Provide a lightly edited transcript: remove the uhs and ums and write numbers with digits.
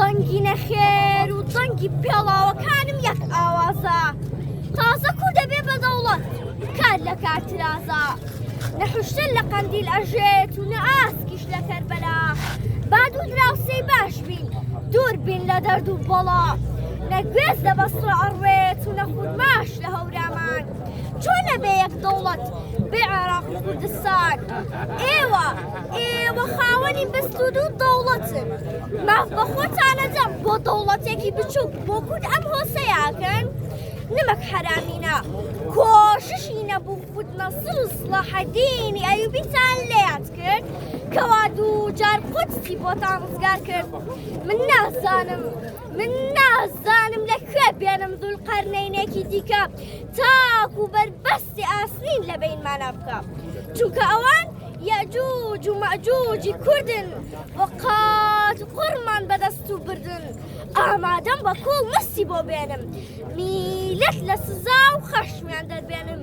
بەنگی نەخێر و دەنگی پێڵاوەکانم یەک ئاوازە تازە کو دەبێ بەدەوڵەت کار لە کارترازە نەحوشتن لە قەندیل ئەژێت و نە ئاسکیش لە کەربەلا باد و دراوسەی باش بین دوور بین لە دەرد و بەڵا نەگوێز لە بەسڕە ئەڕێت و نەخود ماش لە هەورامان چۆن نەبێ یەک دەوڵەت بێ عێراق و کوردستان ئێوە خاوەنی بەست و دوو دەوڵەتن ماف بە خۆتانەدەم بۆ دەوڵەتێکی بچووک بۆ کورد ئەم هۆسەیاکەن نمەک حرامینە کۆششی نەبوو خود نەسر و سڵاحەدینی ئەیوبیتان لێیاد کرد کەوا دوو جار قودسی بۆتان ڕزگار کرد من نازانم لەکوێ بێنم زولقەرنەینێکی دیکە تاکو بەربەستی ئاسنین لە بینمانە بکە چونکە ئەوان یەجوج و مەجوجی کوردن وەقات قڕمان بەدەست و بردن ئامادەم بە کۆڵ مستی بۆ بێنم میلەت لە سزا و خەشمیان دەربێنم